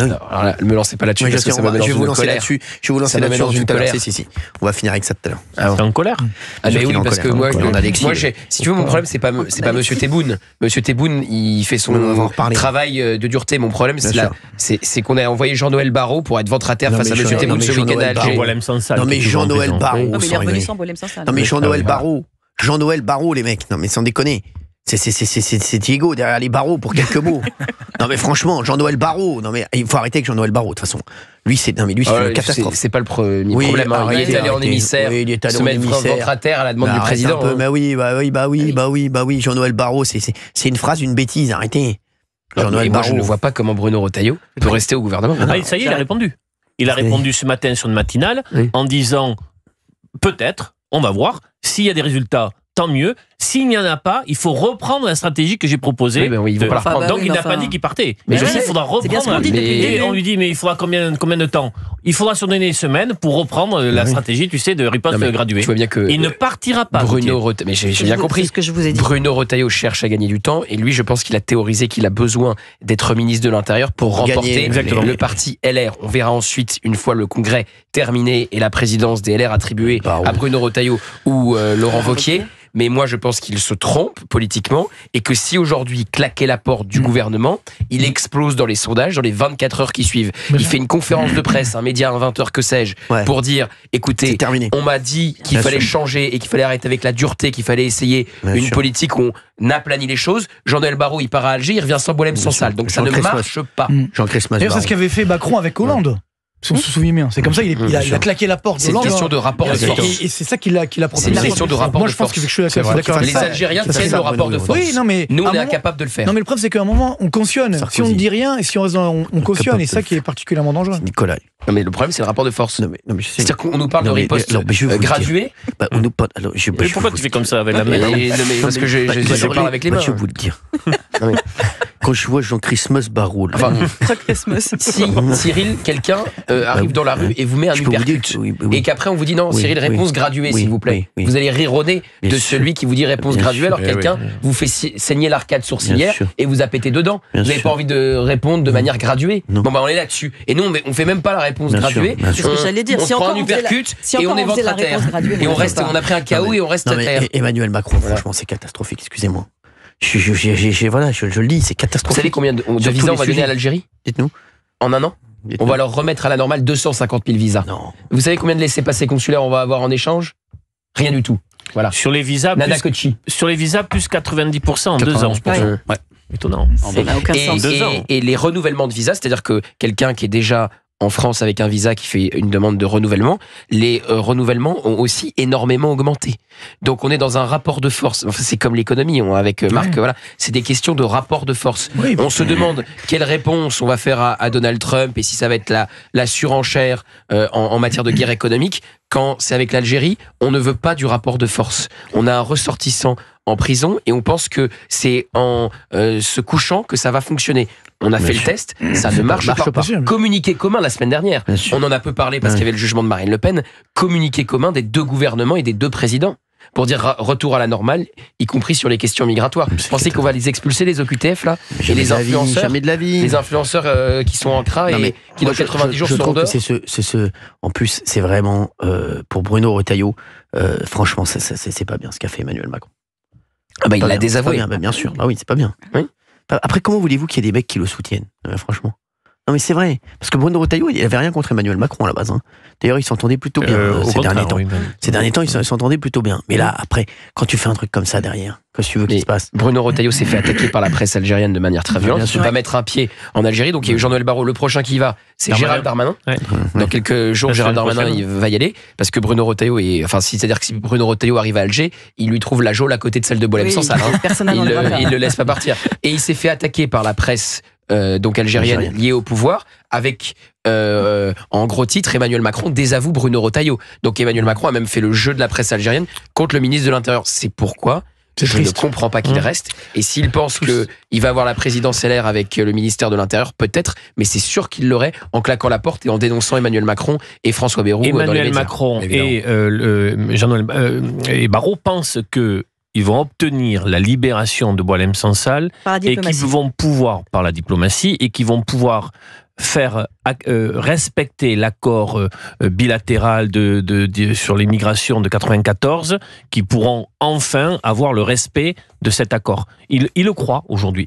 Oui. Alors là, me lancez pas là-dessus parce que ça va me je vais vous lancer lancer là-dessus. Je vais vous lancer là-dessus dans une colère. Si. On va finir avec ça tout à l'heure. C'est en colère. Mais oui, parce que moi, si tu veux, mon problème, c'est pas Monsieur Tebboune. Monsieur Tebboune, il fait son travail de dureté. Mon problème, c'est qu'on a envoyé Jean-Noël Barrot pour être ventre à terre face à Monsieur Tebboune ce week-end à Alger. Non mais Jean-Noël Barrot. Non mais il est revenu sans Boilem Sansal. Non mais Jean-Noël Barrot, les mecs. Non mais sans déconner. C'est Diego derrière les barreaux pour quelques mots. Non mais franchement, Jean-Noël Barrot. Non mais il faut arrêter avec Jean-Noël Barrot de toute façon. Lui c'est une catastrophe. C'est pas le premier problème. Il est allé en émissaire, se mettre ventre à terre à la demande du président. Bah oui. Jean-Noël Barrot, c'est une phrase, une bêtise. Arrêtez. Jean-Noël Barrot. Je ne vois pas comment Bruno Retailleau peut rester au gouvernement. Ça y est, il a répondu. Il a répondu ce matin sur une matinale en disant peut-être, on va voir, s'il y a des résultats. Tant mieux. S'il n'y en a pas, il faut reprendre la stratégie que j'ai proposée. Donc il n'a pas dit qu'il partait. Mais je sais qu'il faudra reprendre. Et on lui dit mais il faudra combien de temps? Il faudra se donner une semaine pour reprendre la stratégie, tu sais, de riposte graduée. Il ne partira pas. Bruno Retailleau, mais j'ai bien compris. Ce que je vous ai dit. Bruno Retailleau cherche à gagner du temps et lui, je pense qu'il a théorisé qu'il a besoin d'être ministre de l'Intérieur pour remporter le parti LR. On verra ensuite, une fois le congrès terminé et la présidence des LR attribuée à Bruno Retailleau ou Laurent Wauquiez. Mais moi, je pense qu'il se trompe politiquement et que si aujourd'hui il claquait la porte du gouvernement, il explose dans les sondages dans les 24 heures qui suivent. Il fait une conférence de presse, un média, un 20h, que sais-je, pour dire, écoutez, on m'a dit qu'il fallait changer et qu'il fallait arrêter avec la dureté, qu'il fallait essayer une politique où on aplanit les choses. Jean-Noël Barrot, il part à Alger, il revient sans Boilem Sansal. Donc ça ne marche pas. D'ailleurs, c'est ce qu'avait fait Macron avec Hollande. Si on se souvient bien, c'est comme ça, il a claqué la porte. C'est une question de rapport de force. Et c'est ça qu'il a proposé. C'est une question de rapport de force. Moi, je pense que je suis d'accord avec les ça. Algériens tiennent le rapport de force. Oui, non, mais nous, on est incapable de le faire. Non, mais le problème, c'est qu'à un moment, on cautionne. Si on ne dit rien, et si on reste on cautionne, et ça qui est particulièrement dangereux. Nicolas. Non, mais le problème, c'est le rapport de force. C'est-à-dire qu'on nous parle de riposte graduée. Pourquoi tu fais comme ça avec la main? Parce que je parle avec les mains. Je vais vous le dire. Quand je vois Jean-Christmas Barrot, si Cyril, quelqu'un arrive dans la rue et vous met un uppercut, et qu'après on vous dit non, Cyril, réponse graduée, s'il vous plaît. Vous allez rironner de celui qui vous dit réponse graduée, alors quelqu'un vous fait saigner l'arcade sourcilière et vous a pété dedans. Vous n'avez pas envie de répondre de manière graduée. Bon, bah on est là-dessus. Et nous, on fait même pas la réponse graduée. C'est ce que j'allais dire. On prend un uppercut et on est ventre à terre. Et on a pris un KO et on reste à terre. Emmanuel Macron, franchement, c'est catastrophique, excusez-moi. Je le dis, c'est catastrophique. Vous savez combien de visas on va donner à l'Algérie? Dites-nous. En un an? On va leur remettre à la normale 250 000 visas. Non. Vous savez combien de laissez-passer consulaires on va avoir en échange? Rien du tout. Voilà. Sur les visas, plus 90% en 2 ans. Ouais. Étonnant. Ça n'a aucun sens. Et les renouvellements de visas, c'est-à-dire que quelqu'un qui est déjà en France avec un visa qui fait une demande de renouvellement, les renouvellements ont aussi énormément augmenté. Donc on est dans un rapport de force. Enfin, c'est comme l'économie, avec Marc, voilà. C'est des questions de rapport de force. On se demande quelle réponse on va faire à Donald Trump et si ça va être la surenchère en matière de guerre économique. Quand c'est avec l'Algérie, on ne veut pas du rapport de force. On a un ressortissant en prison et on pense que c'est en se couchant que ça va fonctionner. On a fait le test, ça ne marche pas. Communiqué commun la semaine dernière. On en a peu parlé parce qu'il y avait le jugement de Marine Le Pen. Communiqué commun des 2 gouvernements et des 2 présidents pour dire retour à la normale, y compris sur les questions migratoires. Vous pensez qu'on va les expulser, les OQTF, là? Et les influenceurs, jamais de la vie. Les influenceurs qui sont en CRA et qui dans 90 jours sont dehors. En plus, c'est vraiment, pour Bruno Retailleau, franchement, c'est pas bien ce qu'a fait Emmanuel Macron. Ah bah il l'a désavoué. Bien sûr. Ah oui, c'est pas bien. Oui. Après, comment voulez-vous qu'il y ait des mecs qui le soutiennent, franchement? Non mais c'est vrai, parce que Bruno Retailleau, il avait rien contre Emmanuel Macron à la base. D'ailleurs, ils s'entendaient plutôt bien ces derniers temps. Ces derniers temps, ils s'entendaient plutôt bien. Mais là, après, quand tu fais un truc comme ça derrière, qu'est-ce que tu veux qu'il se passe? Bruno Retailleau s'est fait attaquer par la presse algérienne de manière très violente. Il ne peut pas mettre un pied en Algérie. Donc il y a eu Jean-Noël Barrot. Le prochain qui y va, c'est Gérald Darmanin. Dans quelques jours, Gérald Darmanin il va y aller parce que Bruno Retailleau c'est-à-dire que si Bruno Retailleau arrive à Alger, il lui trouve la geôle à côté de celle de Boilem Sansal. Il le laisse pas partir. Et il s'est fait attaquer par la presse donc algérienne liée au pouvoir, avec en gros titre Emmanuel Macron désavoue Bruno Retailleau. Donc Emmanuel Macron a même fait le jeu de la presse algérienne contre le ministre de l'Intérieur. C'est pourquoi je ne comprends pas qu'il reste. Et s'il pense qu'il va avoir la présidence LR avec le ministère de l'Intérieur, peut-être, mais c'est sûr qu'il l'aurait en claquant la porte et en dénonçant Emmanuel Macron et François Bayrou dans les médias. Emmanuel Macron et Barrot pensent que ils vont obtenir la libération de Boilem Sansal et qui vont pouvoir, par la diplomatie, et qui vont pouvoir faire respecter l'accord bilatéral sur l'immigration de 94, qui pourront enfin avoir le respect de cet accord. Il le croit aujourd'hui.